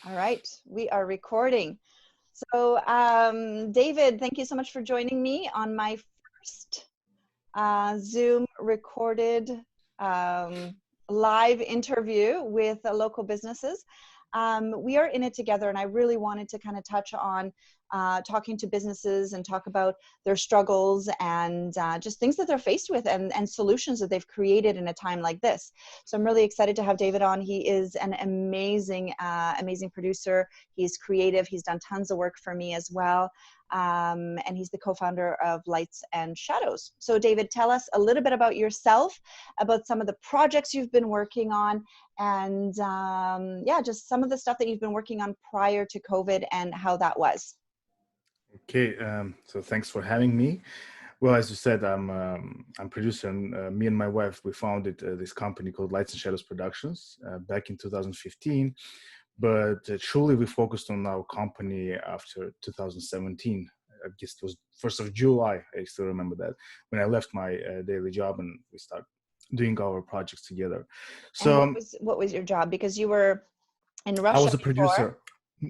All right, we are recording. So, David, thank you so much for joining me on my first Zoom recorded live interview with local businesses. We are in it together, and I really wanted to kind of touch on talking to businesses and talk about their struggles and just things that they're faced with and solutions that they've created in a time like this. So I'm really excited to have David on. He is an amazing, amazing producer. He's creative. He's done tons of work for me as well. And he's the co-founder of Lights and Shadows. So David, tell us a little bit about yourself, about some of the projects you've been working on, and yeah, just some of the stuff that you've been working on prior to COVID and how that was. Okay, so thanks for having me. Well, as you said, I'm producer, and me and my wife, we founded this company called Lights and Shadows Productions back in 2015. But truly, we focused on our company after 2017. I guess it was 1st of July. I still remember that, when I left my daily job and we started doing our projects together. So And what was your job? Because you were in I Russia was a before, producer.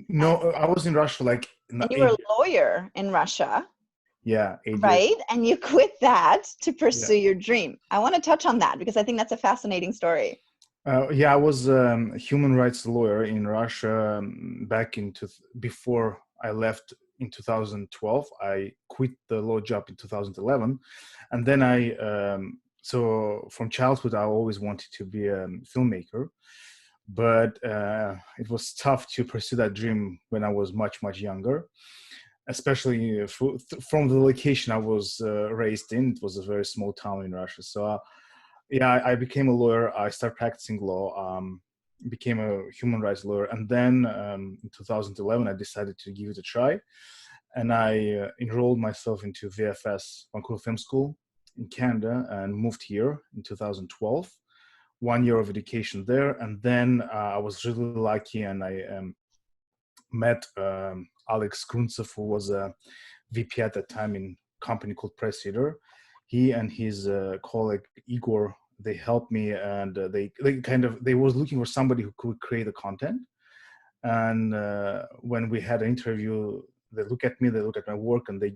No, I was in Russia like and you were a 8 lawyer in Russia, yeah, 8 years. right? And you quit that to Yeah. pursue your dream. I want to touch on that because I think that's a fascinating story. Yeah, I was a human rights lawyer in Russia back before I left in 2012. I quit the law job in 2011, and then so from childhood I always wanted to be a filmmaker, but it was tough to pursue that dream when I was much younger, especially from the location I was raised in. It was a very small town in Russia, so. Yeah, I became a lawyer. I started practicing law, became a human rights lawyer. And then in 2011, I decided to give it a try. And I enrolled myself into VFS, Vancouver Film School in Canada, and moved here in 2012. 1 year of education there. And then I was really lucky, and I met Alex Gruntsev, who was a VP at that time in a company called Press Reader. He and his colleague Igor, they helped me, and they was looking for somebody who could create the content. And when we had an interview, they look at me, they look at my work, and they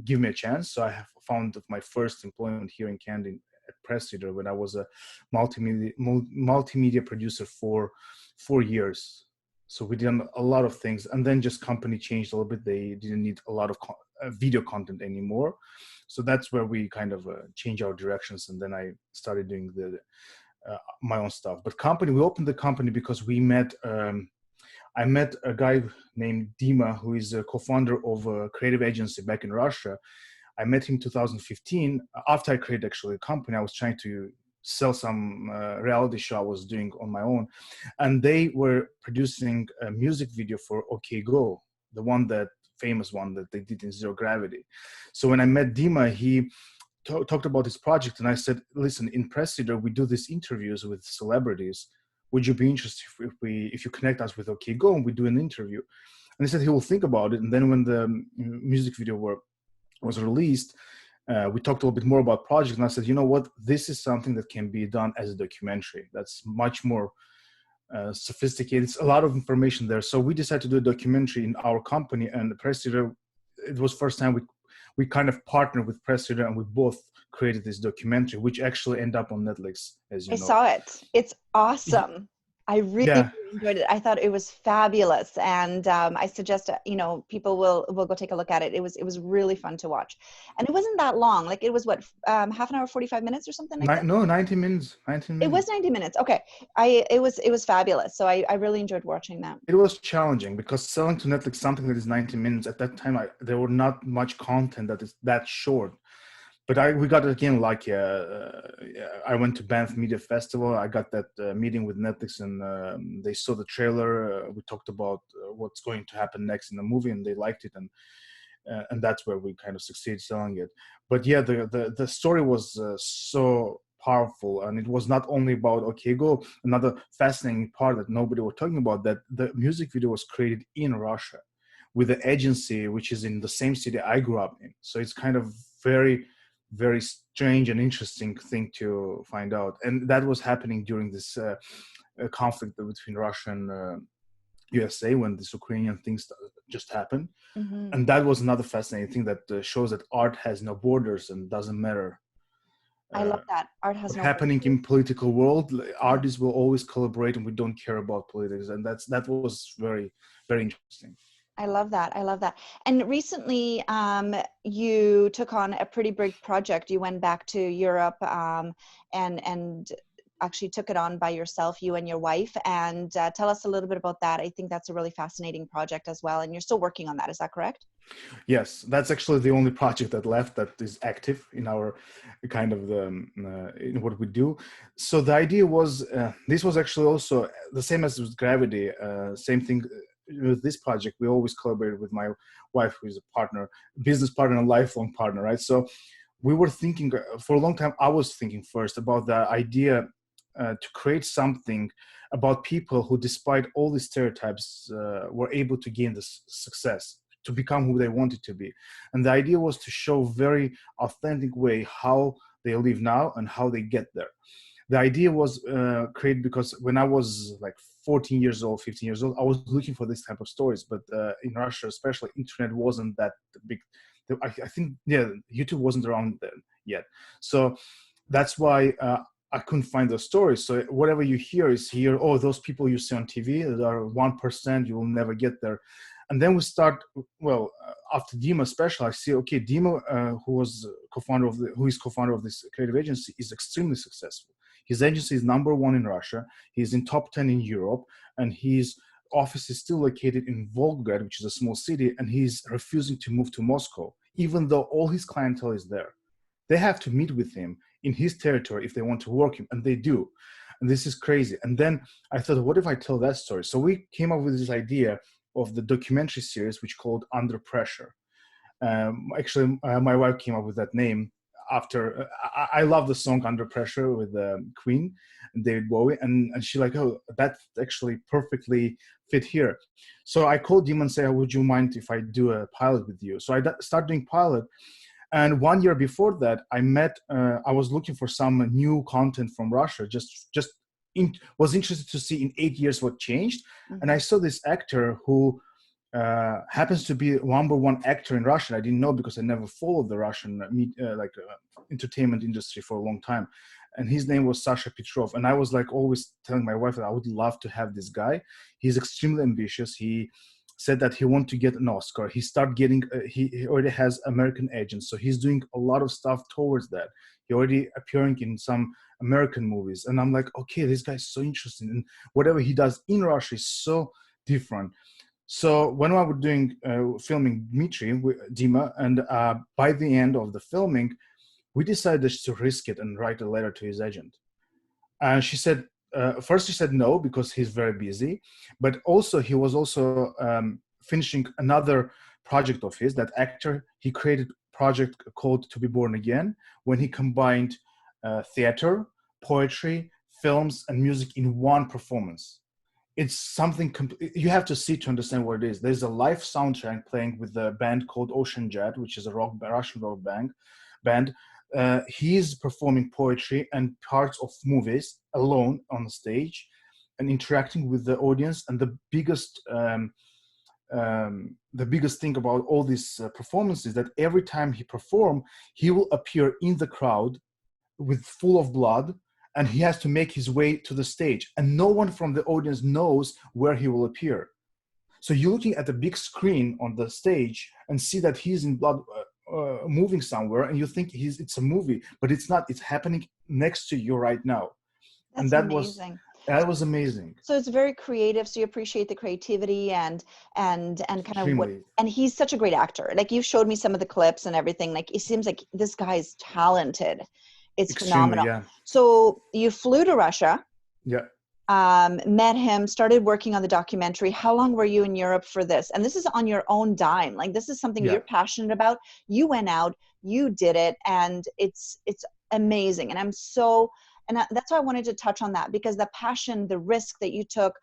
give me a chance. So I have found my first employment here in Canada at Press Reader when I was a multimedia producer for 4 years. So we did a lot of things, and then just company changed a little bit. They didn't need a lot of video content anymore. So that's where we kind of changed our directions, and then I started doing my own stuff. But we opened the company because we met. I met a guy named Dima, who is a co-founder of a creative agency back in Russia. I met him in 2015. After I created actually a company, I was trying to sell some reality show I was doing on my own, and they were producing a music video for OK Go, the famous one that they did in Zero Gravity. So when I met Dima, he talked about his project, and I said, listen, in Press Reader, we do these interviews with celebrities. Would you be interested if you connect us with OK Go and we do an interview? And he said he will think about it. And then when the music video was released, we talked a little bit more about project, and I said, you know what, this is something that can be done as a documentary. That's much more sophisticated. It's a lot of information there. So we decided to do a documentary in our company, and the Press Reader, it was first time we kind of partnered with Press Reader, and we both created this documentary, which actually ended up on Netflix, as you know. I saw it. It's awesome. I really enjoyed it. I thought it was fabulous, and I suggest people will go take a look at it. It was really fun to watch, and it wasn't that long. Like it was what half an hour, 45 minutes or something like that. No, 90 minutes. 19 minutes. It was 90 minutes. Okay, it was fabulous. So I really enjoyed watching that. It was challenging because selling to Netflix something that is 90 minutes at that time, there were not much content that is that short. But we got it again, like I went to Banff Media Festival. I got that meeting with Netflix, and they saw the trailer. We talked about what's going to happen next in the movie, and they liked it, and that's where we kind of succeeded selling it. But yeah, the story was so powerful, and it was not only about OK Go. Another fascinating part that nobody was talking about, that the music video was created in Russia with the agency, which is in the same city I grew up in. So it's kind of very strange and interesting thing to find out. And that was happening during this conflict between Russia and USA when this Ukrainian things just happened. Mm-hmm. And that was another fascinating thing that shows that art has no borders and doesn't matter I love uh, that. Art has what's no happening borders. in political world. Yeah. Artists will always collaborate, and we don't care about politics, and that was very, very interesting. I love that. I love that. And recently, you took on a pretty big project. You went back to Europe, and actually took it on by yourself, you and your wife. And tell us a little bit about that. I think that's a really fascinating project as well. And you're still working on that. Is that correct? Yes, that's actually the only project that left that is active in our kind of the in what we do. So the idea was this was actually also the same as with Gravity. Same thing with this project. We always collaborated with my wife, who is a partner, business partner, and lifelong partner, right? So we were thinking for a long time. I was thinking first about the idea to create something about people who, despite all the stereotypes, were able to gain this success, to become who they wanted to be. And the idea was to show very authentic way how they live now and how they get there. The idea was created because when I was like 14 years old, 15 years old, I was looking for this type of stories. But in Russia, especially, internet wasn't that big. I think, yeah, YouTube wasn't around then yet. So that's why I couldn't find those stories. So whatever you hear is here, oh, those people you see on TV that are 1%, you will never get there. And then we start, well, after Dima especially, I see, okay, Dima, who is co-founder of this creative agency, is extremely successful. His agency is #1 in Russia. He's in top 10 in Europe, and his office is still located in Volgograd, which is a small city, and he's refusing to move to Moscow, even though all his clientele is there. They have to meet with him in his territory if they want to work him, and they do. And this is crazy. And then I thought, what if I tell that story? So we came up with this idea of the documentary series, which called Under Pressure. Actually, my wife came up with that name after I love the song Under Pressure with Queen and David Bowie, and she like, oh, that actually perfectly fit here. So I called Dima and said, would you mind if I do a pilot with you? So I started doing pilot. And 1 year before that, I was looking for some new content from Russia, was interested to see in 8 years what changed. Mm-hmm. And I saw this actor who happens to be #1 actor in Russia. I didn't know because I never followed the Russian entertainment industry for a long time. And his name was Sasha Petrov. And I was like always telling my wife that I would love to have this guy. He's extremely ambitious. He said that he wanted to get an Oscar. He started getting, he already has American agents. So he's doing a lot of stuff towards that. He already appearing in some American movies. And I'm like, okay, this guy's so interesting. And whatever he does in Russia is so different. So when I was doing filming Dima, and by the end of the filming, we decided to risk it and write a letter to his agent. And she said, first she said no because he's very busy, but also he was also finishing another project of his. That actor, he created a project called To Be Born Again, when he combined theater, poetry, films, and music in one performance. It's something you have to see to understand what it is. There's a live soundtrack playing with a band called Ocean Jet, which is a Russian rock band. He's performing poetry and parts of movies alone on the stage and interacting with the audience. And the biggest thing about all these performances, that every time he performs, he will appear in the crowd with full of blood, and he has to make his way to the stage, and no one from the audience knows where he will appear. So you're looking at a big screen on the stage and see that he's in blood, moving somewhere, and you think it's a movie, but it's not. It's happening next to you right now. That's And amazing. that was amazing. So it's very creative. So you appreciate the creativity and kind of what, Extremely. and he's such a great actor. Like you showed me some of the clips and everything. Like it seems like this guy is talented. It's Extremely, phenomenal. yeah. So you flew to Russia, Yeah. met him, started working on the documentary. How long were you in Europe for this? And this is on your own dime. Like this is something Yeah. you're passionate about. You went out, you did it, and it's amazing. And that's why I wanted to touch on that, because the passion, the risk that you took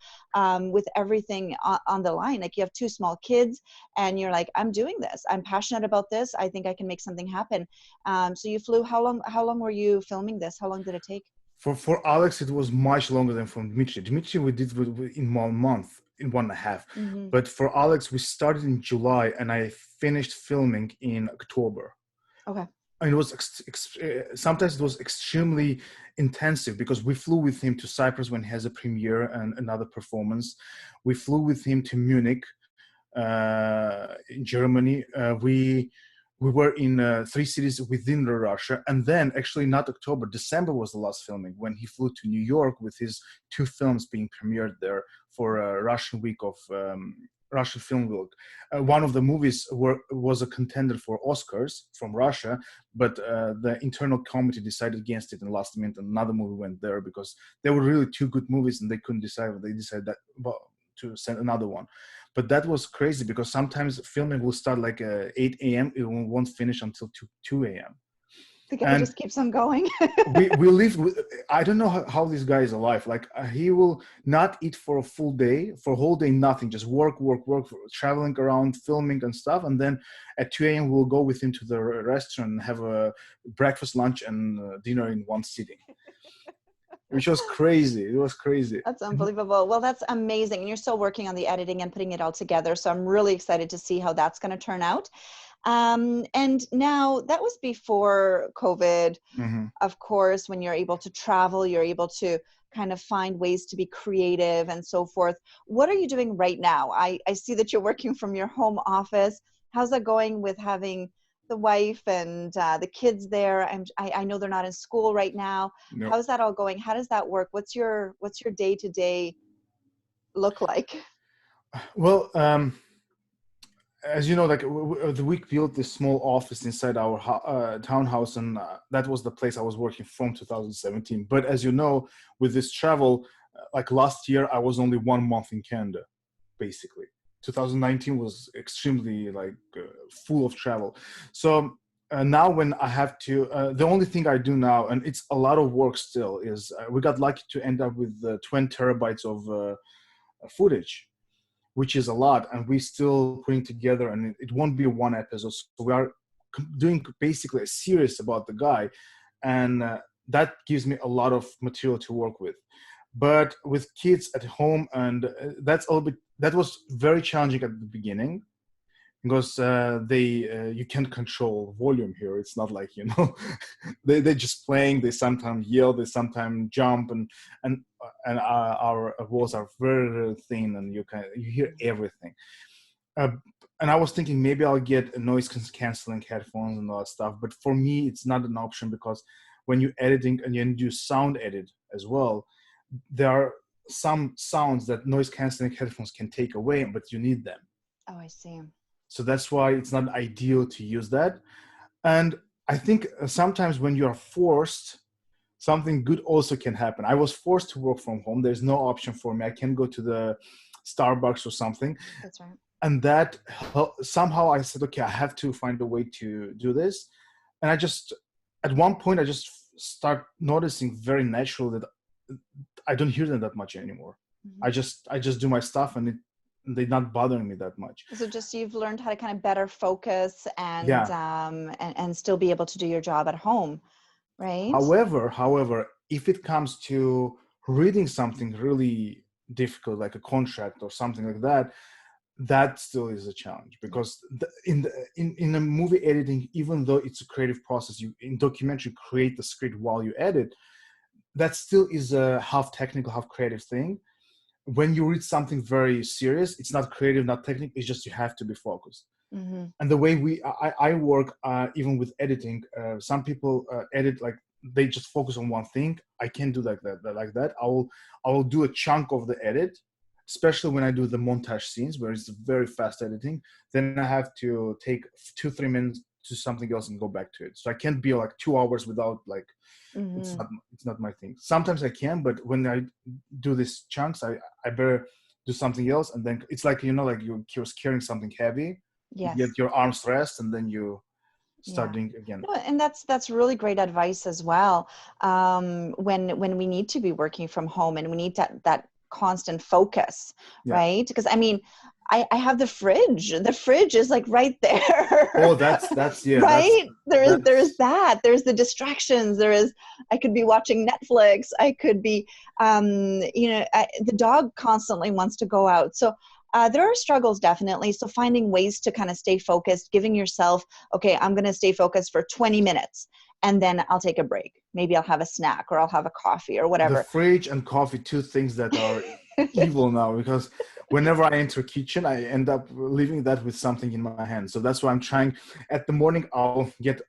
with everything on the line. Like you have 2 small kids and you're like, I'm doing this. I'm passionate about this. I think I can make something happen. So you flew, how long were you filming this? How long did it take? For Alex, it was much longer than for Dmitry. Dmitry, we did in 1 month, in 1.5. Mm-hmm. But for Alex, we started in July and I finished filming in October. Okay. And it was sometimes it was extremely intensive because we flew with him to Cyprus when he has a premiere and another performance. We flew with him to Munich, in Germany. We were in 3 cities within Russia, and then actually not October, December was the last filming when he flew to New York with his 2 films being premiered there for a Russian week of Russian Film Week. One of the movies was a contender for Oscars from Russia, but the internal committee decided against it in the last minute, and another movie went there because they were really 2 good movies, and they couldn't decide. They decided that to send another one. But that was crazy because sometimes filming will start like 8 a.m. It won't finish until 2 a.m. The guy And just keeps on going. we live with, I don't know how this guy is alive. Like he will not eat for a full day, for a whole day, nothing, just work, traveling around, filming and stuff. And then at 2 a.m. we'll go with him to the restaurant and have a breakfast, lunch and dinner in one sitting. Which was crazy. It was crazy. That's unbelievable. Well, that's amazing. And you're still working on the editing and putting it all together. So I'm really excited to see how that's going to turn out. And now that was before COVID, Mm-hmm. of course, when you're able to travel, you're able to kind of find ways to be creative and so forth. What are you doing right now? I see that you're working from your home office. How's that going with having the wife and the kids there? I know they're not in school right now. No. How's that all going? How does that work? What's your day-to-day look like? Well, as you know, like we built this small office inside our townhouse, and that was the place I was working from 2017. But as you know, with this travel, like last year, I was only 1 month in Canada, basically. 2019 was extremely full of travel. So now when I have to, the only thing I do now, and it's a lot of work still, is we got lucky to end up with 20 terabytes of footage, which is a lot, and we still putting together, and it won't be one episode. So we are doing basically a series about the guy, and that gives me a lot of material to work with. But with kids at home, and that was very challenging at the beginning because you can't control volume here. It's not like, they're just playing. They sometimes yell, they sometimes jump, and our walls are very, very thin, and you hear everything. And I was thinking maybe I'll get noise canceling headphones and all that stuff, but for me it's not an option because when you're editing and you do sound edit as well, there are some sounds that noise canceling headphones can take away, but you need them. Oh, I see. So that's why it's not ideal to use that. And I think sometimes when you are forced, something good also can happen. I was forced to work from home. There's no option for me. I can't go to the Starbucks or something. That's right. And that somehow I said, okay, I have to find a way to do this. And at one point, I just start noticing very naturally that I don't hear them that much anymore. Mm-hmm. I just do my stuff, and they're not bothering me that much. So just you've learned how to kind of better focus and and still be able to do your job at home, right? However, if it comes to reading something really difficult, like a contract or something like that, that still is a challenge because in a movie editing, even though it's a creative process, you in documentary create the script while you edit, that still is a half technical, half creative thing. When you read something very serious, it's not creative, not technical. It's just you have to be focused. Mm-hmm. And the way I work, even with editing, some people edit like they just focus on one thing. I can't do like that. I will do a chunk of the edit, especially when I do the montage scenes where it's very fast editing. Then I have to take 2-3 minutes to something else and go back to it. So I can't be like 2 hours without like. Mm-hmm. It's not my thing. Sometimes I can, but when I do these chunks, I better do something else. And then it's like, like you're carrying something heavy. Yes. You get your arms rest, and then you start doing again. No, and that's really great advice as well. When we need to be working from home and we need that constant focus, right? Because I mean, I have the fridge. The fridge is like right Oh, there. that's yeah, Right? There is that's that. There's the distractions. I could be watching Netflix. I could be, the dog constantly wants to go out. So there are struggles definitely. So finding ways to kind of stay focused, giving yourself, okay, I'm going to stay focused for 20 minutes and then I'll take a break. Maybe I'll have a snack or I'll have a coffee or the whatever. fridge and coffee, two things that are evil now, because whenever I enter kitchen, I end up leaving that with something in my hand. So that's why I'm trying. At the morning, I'll get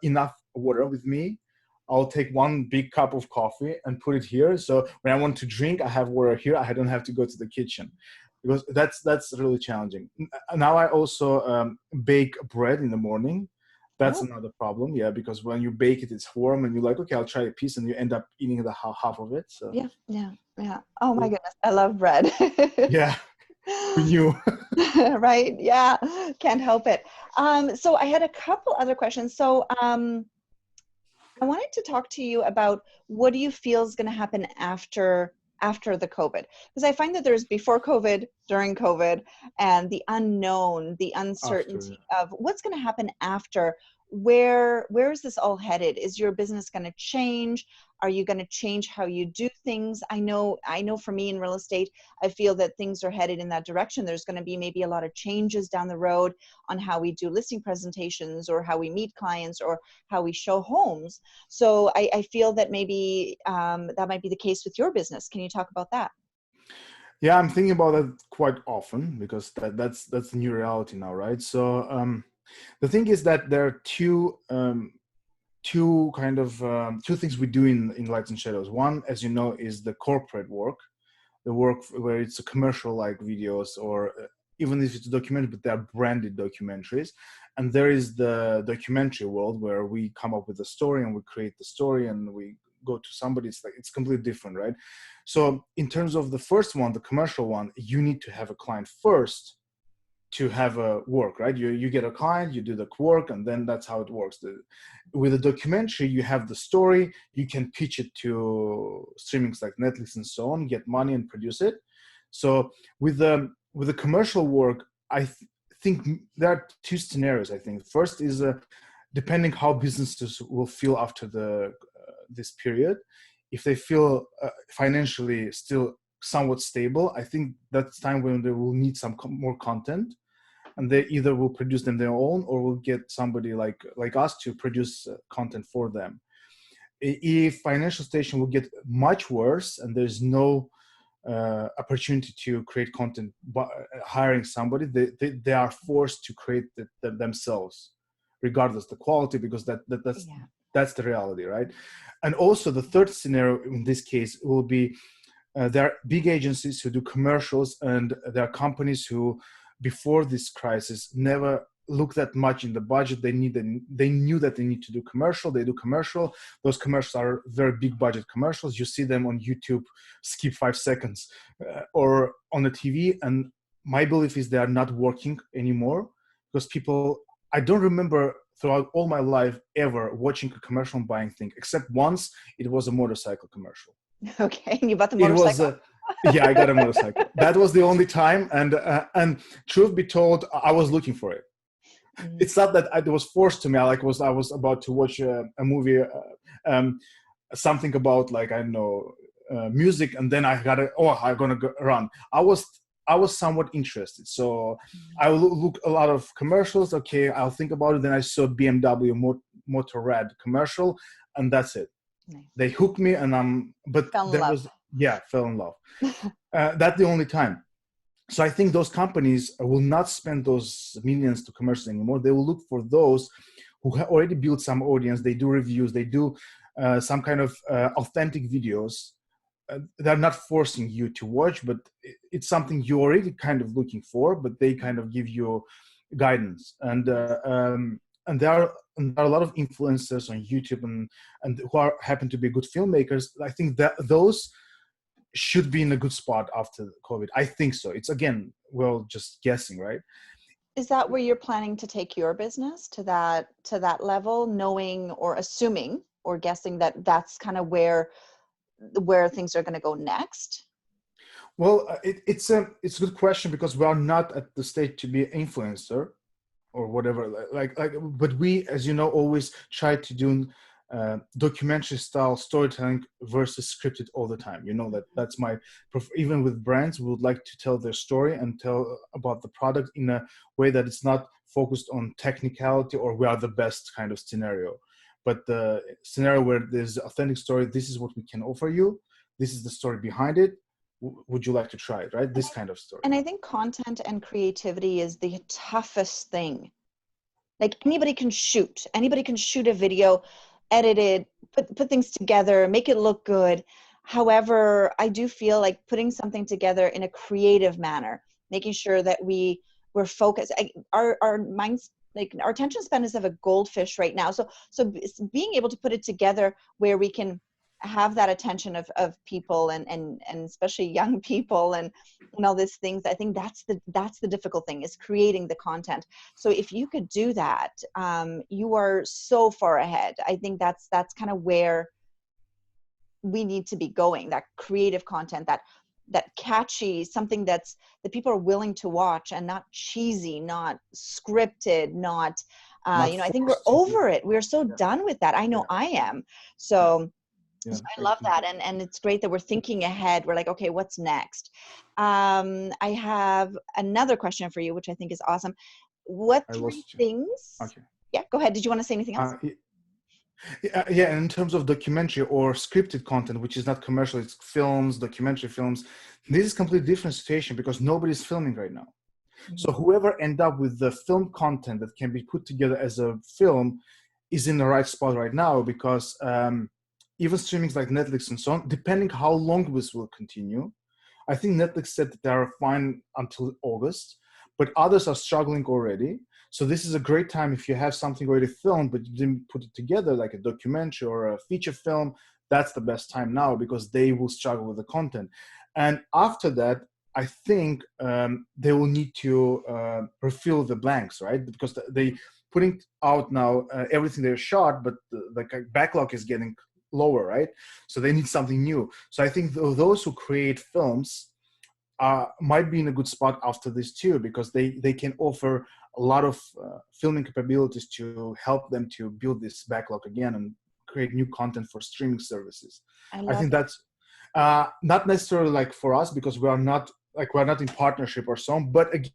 enough water with me. I'll take one big cup of coffee and put it here. So when I want to drink, I have water here. I don't have to go to the kitchen, because that's really challenging. Now I also bake bread in the morning. That's Oh, another problem, yeah, because when you bake it, it's warm, and you're like, okay, I'll try a piece, and you end up eating the half of it. So yeah, yeah, yeah. Oh my goodness, I love bread. yeah, we knew. Right? Yeah, can't help it. So I had a couple other questions. So I wanted to talk to you about what do you feel is going to happen after the COVID? Because I find that there's before COVID, during COVID, and the unknown, the After. uncertainty of what's going to happen after. Where is this all headed? Is your business going to change? Are you going to change how you do things? I know for me in real estate, I feel that things are headed in that direction. There's going to be maybe a lot of changes down the road on how we do listing presentations or how we meet clients or how we show homes. So I feel that maybe that might be the case with your business. Can you talk about that? Yeah, I'm thinking about that quite often, because that's the new reality now, right? So the thing is that there are two things we do in Lights and Shadows. One, as you know, is the corporate work, the work where it's a commercial like videos, or even if it's a documentary, but they're branded documentaries. And there is the documentary world where we come up with a story and we create the story and we go to somebody. It's like, it's completely different, right? So in terms of the first one, the commercial one, you need to have a client first to have a work, right? You get a client, you do the work, and then that's how it works. With a documentary, you have the story, you can pitch it to streamings like Netflix and so on, get money and produce it. So with the commercial work, think there are two scenarios. I think first is depending how businesses will feel after this period. If they feel financially still somewhat stable, I think that's time when they will need some more content, and they either will produce them their own or will get somebody like us to produce content for them. If financial situation will get much worse and there's no opportunity to create content by hiring somebody, they are forced to create themselves, regardless the quality, because Yeah. that's the reality, right? And also the third scenario in this case will be there are big agencies who do commercials, and there are companies who, before this crisis, never looked that much in the budget. They knew that they need to do commercial. They do commercial. Those commercials are very big budget commercials. You see them on YouTube, skip 5 seconds, or on the TV. And my belief is they are not working anymore, because people. I don't remember throughout all my life ever watching a commercial and buying thing, except once. It was a motorcycle commercial. Okay. And you bought the It was motorcycle? yeah, I got a motorcycle. That was the only time, and truth be told, I was looking for it. Mm. It's not that it was forced to me. I was about to watch a movie, um, something about, like, I don't know, music, and then I'm gonna go run. I was somewhat interested, so I look a lot of commercials. Okay, I'll think about it. Then I saw BMW Motorrad commercial, and that's it. Nice. They hooked me, and but Fell in there love. was, yeah, fell in love. That's the only time. So I think those companies will not spend those millions to commercials anymore. They will look for those who have already built some audience. They do reviews. They do some kind of authentic videos. They're not forcing you to watch, but it's something you're already kind of looking for, but they kind of give you guidance. And there are a lot of influencers on YouTube and who happen to be good filmmakers. I think that those should be in a good spot after COVID. I think so. It's, again, well, just guessing, right? Is that where you're planning to take your business to that level, knowing or assuming or guessing that that's kind of where things are going to go next? Well, it's a good question because we are not at the stage to be an influencer or whatever. But we, as you know, always try to do documentary style storytelling versus scripted all the time. You know that that's my even with brands, we would like to tell their story and tell about the product in a way that it's not focused on technicality or we are the best kind of scenario, but the scenario where there's authentic story. This is what we can offer you. This is the story behind it. Would you like to try it, right? This kind of story. And I think content and creativity is the toughest thing. Like anybody can shoot a video, edit it, put things together, make it look good. However, I do feel like putting something together in a creative manner, making sure that we're focused. Our minds, like our attention span is of a goldfish right now. So being able to put it together where we can have that attention of people and especially young people and all these things, I think that's the difficult thing, is creating the content. So if you could do that, you are so far ahead. I think that's kind of where we need to be going, that creative content, that catchy, something that people are willing to watch, and not cheesy, not scripted, not I think we're over it. We're so done with that. I know I am. So so I love that. And it's great that we're thinking ahead. We're like, okay, what's next? I have another question for you, which I think is awesome. What three things? Okay. Yeah, go ahead. Did you want to say anything else? Yeah, in terms of documentary or scripted content, which is not commercial, it's films, documentary films. This is a completely different situation because nobody's filming right now. Mm-hmm. So whoever end up with the film content that can be put together as a film is in the right spot right now, because even streamings like Netflix and so on, depending how long this will continue, I think Netflix said that they are fine until August, but others are struggling already. So this is a great time if you have something already filmed, but you didn't put it together like a documentary or a feature film. That's the best time now because they will struggle with the content. And after that, I think they will need to refill the blanks, right? Because they putting out now everything they're shot, but the backlog is getting lower, right? So they need something new. So I think those who create films might be in a good spot after this too, because they can offer a lot of filming capabilities to help them to build this backlog again and create new content for streaming services. I think that's not necessarily like for us, because we're not in partnership or so, but again,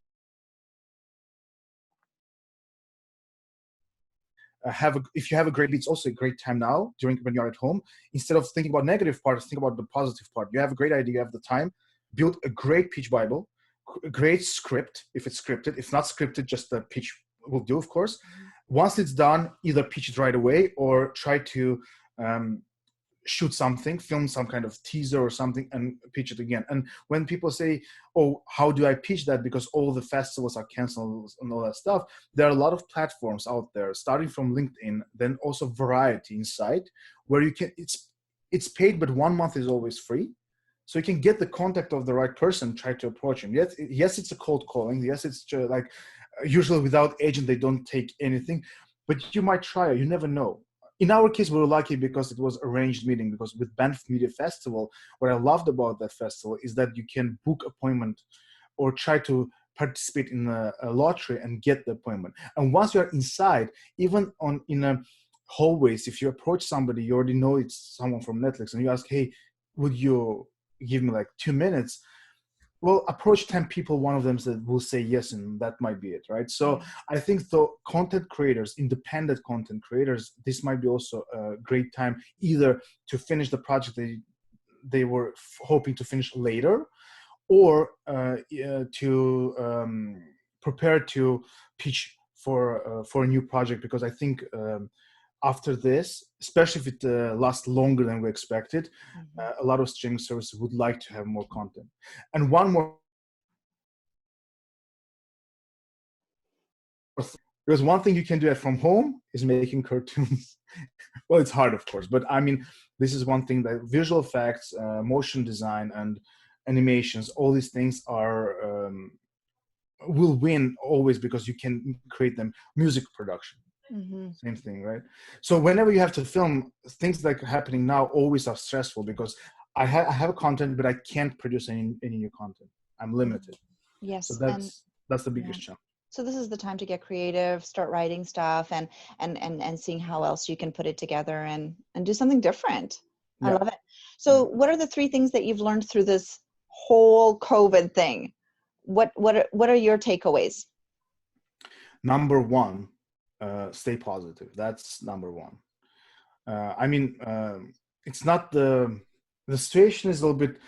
if you have a great lead, it's also a great time now during when you're at home. Instead of thinking about negative parts, think about the positive part. You have a great idea, you have the time, build a great pitch Bible, a great script if it's scripted. If not scripted, just the pitch will do, of course. Once it's done, either pitch it right away or try to shoot something, film some kind of teaser or something and pitch it again. And when people say, oh, how do I pitch that? Because all the festivals are canceled and all that stuff. There are a lot of platforms out there, starting from LinkedIn, then also Variety inside, where you can, it's paid, but 1 month is always free. So you can get the contact of the right person, try to approach him. Yes, it's a cold calling. Yes, it's like usually without agent, they don't take anything, but you might try it. You never know. In our case, we were lucky because it was arranged meeting, because with Banff Media Festival, what I loved about that festival is that you can book appointment or try to participate in a lottery and get the appointment. And once you're inside, even in a hallways, if you approach somebody, you already know it's someone from Netflix, and you ask, hey, would you give me like 2 minutes? Well, approach 10 people, one of them will say yes, and that might be it, right? So I think the content creators, independent content creators, this might be also a great time either to finish the project they were hoping to finish later, or to prepare to pitch for a new project, because I think after this, especially if it lasts longer than we expected, a lot of streaming services would like to have more content. And one more, because one thing you can do from home is making cartoons. Well, it's hard, of course, but I mean, this is one thing that visual effects, motion design, and animations, all these things are will win always, because you can create them. Music production. Same thing, right? So whenever you have to film, things like happening now always are stressful, because I have content, but I can't produce any new content. I'm limited. So Yes, and that's the yeah. biggest challenge. So this is the time to get creative, start writing stuff, and seeing how else you can put it together and do something different. I Yeah. love it. Yeah. So what are the three things that you've learned through this whole COVID thing? What are your takeaways? Number one, stay positive. That's number one. I mean, it's not the situation is a little bit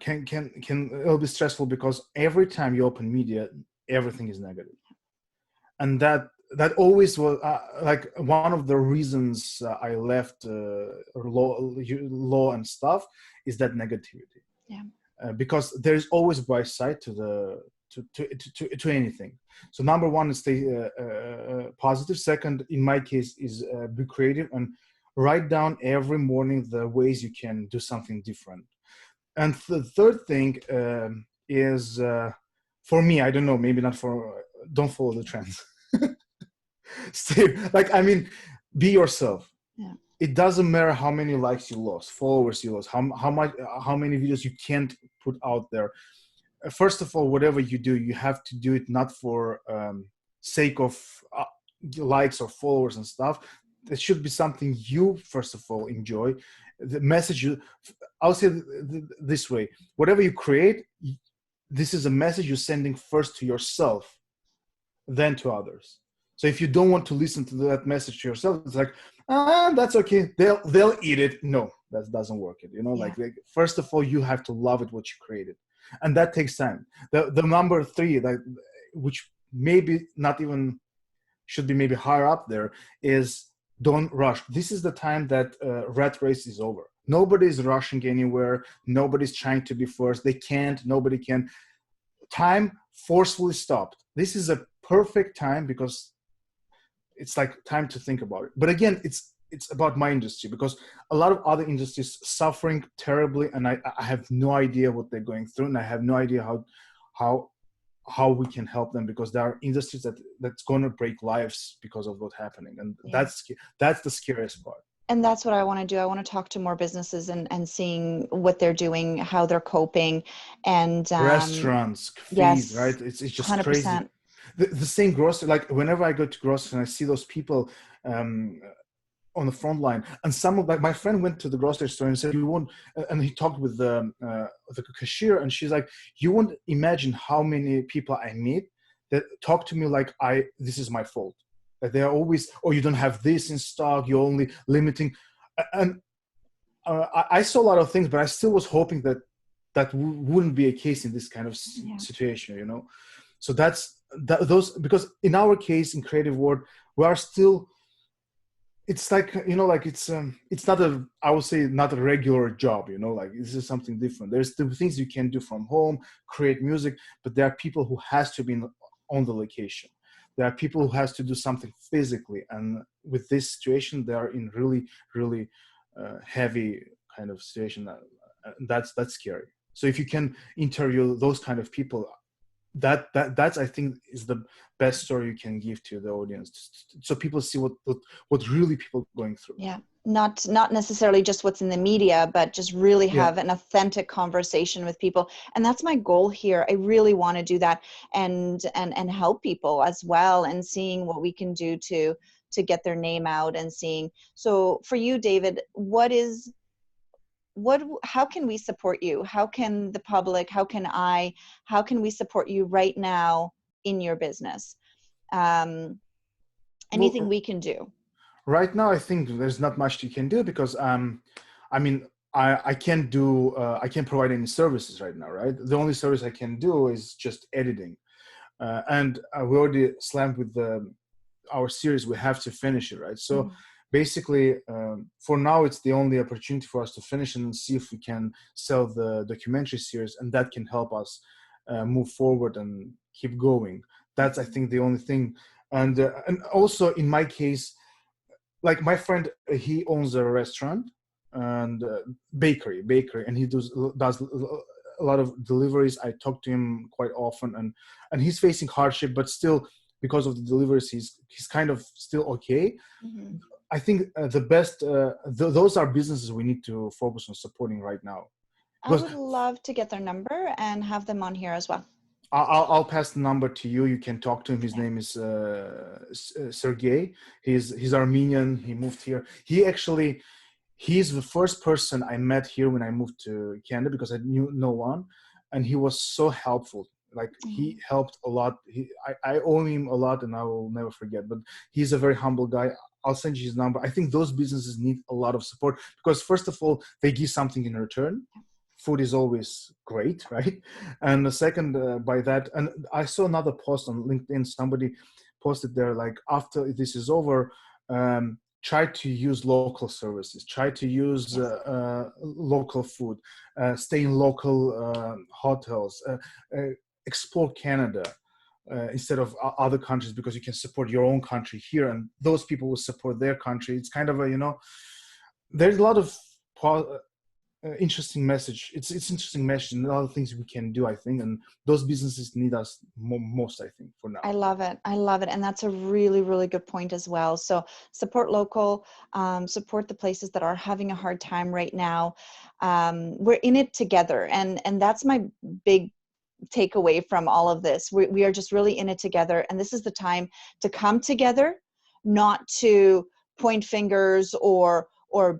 can a little bit stressful because every time you open media, everything is negative, and that always was like one of the reasons I left law and stuff is that negativity. Yeah. Because there's always a bright side to to anything. So number one is stay positive. Second, in my case, is be creative and write down every morning the ways you can do something different. And the third thing is for me, I don't know, maybe not for, don't follow the trends. Stay, like, I mean, be yourself. Yeah. It doesn't matter how many likes you lost, followers you lost, how much, how many videos you can't put out there. First of all, whatever you do, you have to do it not for sake of likes or followers and stuff. It should be something you first of all enjoy. The message you, I'll say this way: whatever you create, this is a message you're sending first to yourself, then to others. So if you don't want to listen to that message to yourself, it's like, that's okay. They'll eat it. No, that doesn't work. It, you know, Yeah. like first of all, you have to love it what you created, and that takes time. The number three, that which maybe not even should be maybe higher up there, is don't rush. This is the time that rat race is over. Nobody's rushing anywhere. Nobody's trying to be first. They can't. Nobody can. Time forcefully stopped. This is a perfect time because it's like time to think about it. But again, it's about my industry, because a lot of other industries suffering terribly, and I have no idea what they're going through, and I have no idea how we can help them, because there are industries that's going to break lives because of what's happening, and Yeah. that's the scariest part. And that's what I want to do. I want to talk to more businesses and seeing what they're doing, how they're coping, and Restaurants, cafes, yes, right? It's just crazy. 100%. The same grocery, like whenever I go to grocery and I see those people um, on the front line, and some of, like, my friend went to the grocery store and said, "You won't," and he talked with the cashier, and she's like, "You won't imagine how many people I meet that talk to me like this is my fault. That they're always, oh, you don't have this in stock, you're only limiting," and I saw a lot of things, but I still was hoping that wouldn't be a case in this kind of situation, you know. So those, because in our case in creative world, we are still, it's like, you know, like it's not I would say not a regular job, you know, like this is something different. There's the things you can do from home, create music, but there are people who has to be on the location. There are people who has to do something physically, and with this situation they are in really heavy kind of situation. That's scary. So if you can interview those kind of people, that's I think is the best story you can give to the audience, so people see what really people are going through. Yeah, not necessarily just what's in the media, but just really Yeah. have an authentic conversation with people. And that's my goal here. I really want to do that and help people as well, and seeing what we can do to get their name out, and seeing. So for you, David, how can we support you? How can the public, how can we support you right now in your business? Anything Well, we can do? right now I think there's not much you can do, because I mean, I can't do I can't provide any services right now, right? The only service I can do is just editing, and we already slammed with our series. We have to finish it, right? So basically, for now, it's the only opportunity for us to finish and see if we can sell the documentary series, and that can help us move forward and keep going. That's, I think, the only thing. And also in my case, like my friend, he owns a restaurant and bakery, and he does a lot of deliveries. I talk to him quite often, and he's facing hardship, but still, because of the deliveries, he's kind of still okay. I think the best, those are businesses we need to focus on supporting right now. I Because would love to get their number and have them on here as well. I'll pass the number to you. You can talk to him. His Yeah. name is Sergey. He's Armenian. He moved here. He's the first person I met here when I moved to Canada because I knew no one, and he was so helpful. Like he helped a lot. I owe him a lot, and I will never forget. But he's a very humble guy. I'll send you his number. I think those businesses need a lot of support because first of all, they give something in return. Food is always great, right? And the second, by that, and I saw another post on LinkedIn. Somebody posted there like, after this is over, try to use local services, try to use local food, stay in local hotels, explore Canada instead of other countries, because you can support your own country here and those people will support their country. It's kind of a, there's a lot of interesting message. It's interesting message and a lot of things we can do, I think, and those businesses need us most, I think, for now. I love it. I love it. And that's a really, really good point as well. So support local, support the places that are having a hard time right now. We're in it together. And that's my big takeaway from all of this. We are just really in it together. And this is the time to come together, not to point fingers or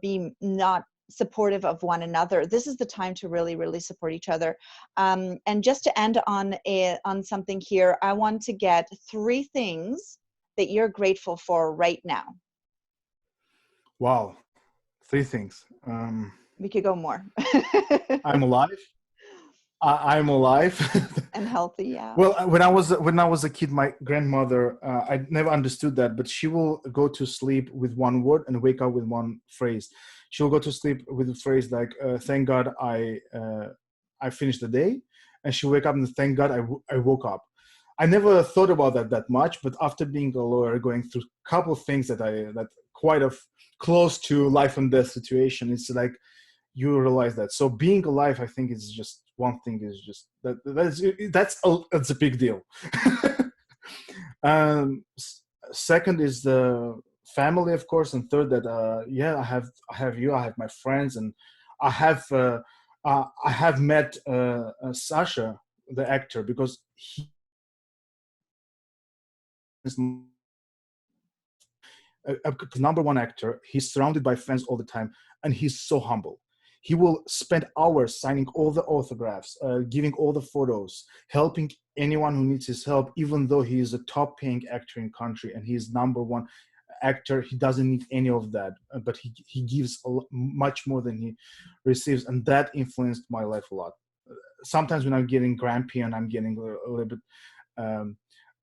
be not supportive of one another. This is the time to really, really support each other. And just to end on something here, I want to get 3 things that you're grateful for right now. Wow, 3 things. We could go more. I'm alive. I'm alive. And healthy, yeah. Well, when I was a kid, my grandmother, I never understood that, but she will go to sleep with one word and wake up with one phrase. She'll go to sleep with a phrase like, "Thank God I finished the day," and she'll wake up and "Thank God I woke up." I never thought about that much, but after being a lawyer, going through a couple of things that quite close to life and death situation, it's like you realize that. So being alive, I think, is just one thing. Is just that's a big deal. Second is the family, of course, and third that I have you, I have my friends, and I have met Sasha, the actor, because he is a number one actor. He's surrounded by fans all the time, and he's so humble. He will spend hours signing all the autographs, giving all the photos, helping anyone who needs his help, even though he is a top paying actor in country and he's number one actor. He doesn't need any of that, but he gives much more than he receives, and that influenced my life a lot. Sometimes when I'm getting grumpy and I'm getting a little bit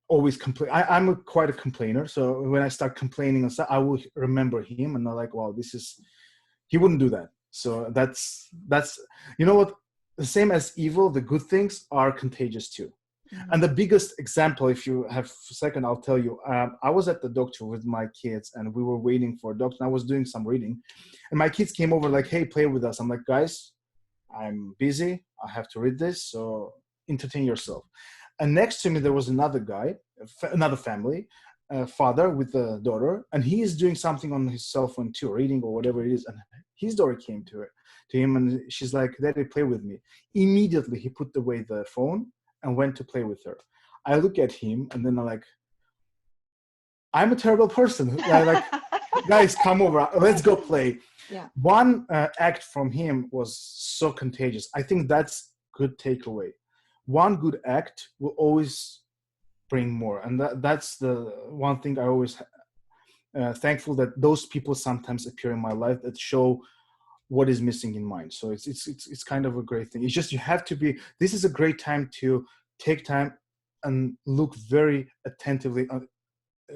always complain, I'm quite a complainer, so when I start complaining and stuff, I will remember him and I'm like, wow, he wouldn't do that. So that's what, the same as evil, the good things are contagious too. And the biggest example, if you have a second, I'll tell you. I was at the doctor with my kids and we were waiting for a doctor, and I was doing some reading and my kids came over like, hey, play with us. I'm like, guys, I'm busy, I have to read this, so entertain yourself. And next to me there was another guy, another family, father with a daughter, and he is doing something on his cell phone too, reading or whatever it is, and his daughter came to him and she's like, Daddy, play with me. Immediately he put away the phone and went to play with her. I look at him and then I'm like, I'm a terrible person. Like, guys, come over, let's go play. Yeah. One act from him was so contagious. I think that's good takeaway. One good act will always bring more, and that's the one thing I always thankful that those people sometimes appear in my life that show what is missing in mine. So it's kind of a great thing. It's just you have to be. This is a great time to take time and look very attentively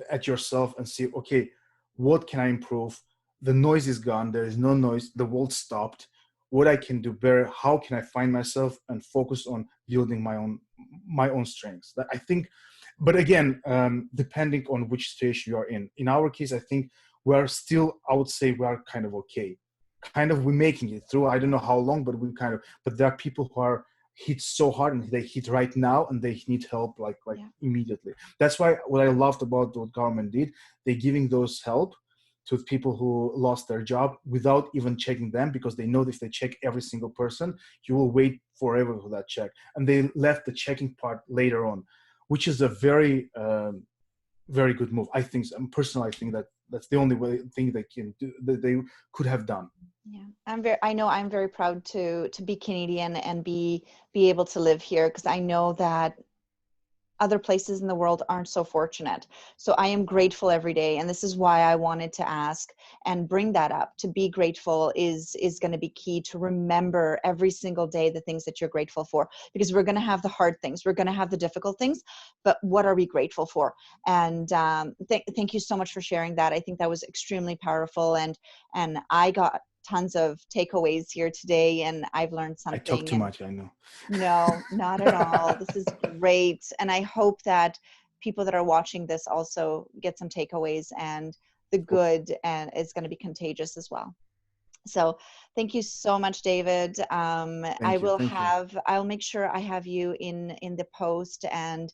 at yourself and see, okay, what can I improve? The noise is gone. There is no noise. The world stopped. What I can do better? How can I find myself and focus on building my own strengths? I think, but again, depending on which situation you are in. In our case, I think we're still, I would say we are kind of okay. Kind of we're making it through. I don't know how long, but but there are people who are hit so hard and they hit right now and they need help like immediately. That's why what I loved about what government did, they giving those help to people who lost their job without even checking them, because they know if they check every single person, you will wait forever for that check. And they left the checking part later on, which is a very, very good move. I think, personally, I think that that's the only thing they can do, that they could have done. Yeah, I know I'm very proud to be Canadian and be able to live here, because I know that other places in the world aren't so fortunate. So I am grateful every day. And this is why I wanted to ask and bring that up. To be grateful is going to be key, to remember every single day the things that you're grateful for, because we're going to have the hard things, we're going to have the difficult things, but what are we grateful for? And thank you so much for sharing that. I think that was extremely powerful. And I got tons of takeaways here today, and I've learned I talk something. too much, I know. No, not at all. This is great. And I hope that people that are watching this also get some takeaways, and the good and is going to be contagious as well. So thank you so much, David. Thank you. Thank you. I'll make sure I have you in the post and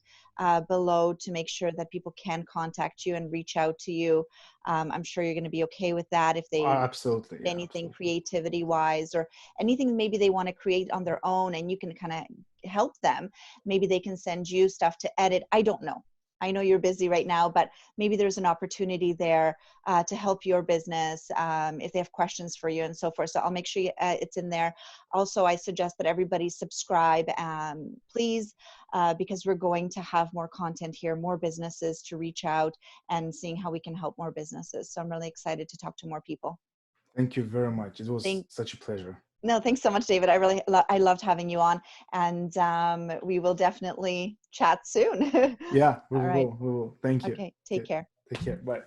below, to make sure that people can contact you and reach out to you. I'm sure you're going to be okay with that. If they Absolutely. Yeah, anything absolutely. creativity wise, or anything maybe they want to create on their own, and you can kind of help them. Maybe they can send you stuff to edit. I don't know. I know you're busy right now, but maybe there's an opportunity there to help your business if they have questions for you and so forth. So I'll make sure it's in there. Also, I suggest that everybody subscribe, please, because we're going to have more content here, more businesses to reach out and seeing how we can help more businesses. So I'm really excited to talk to more people. Thank you very much. It was Thank such a pleasure. No, thanks so much, David. I loved having you on, and we will definitely chat soon. Yeah, we All right. will. We will. Thank you. Okay. Take care. Take care. Bye.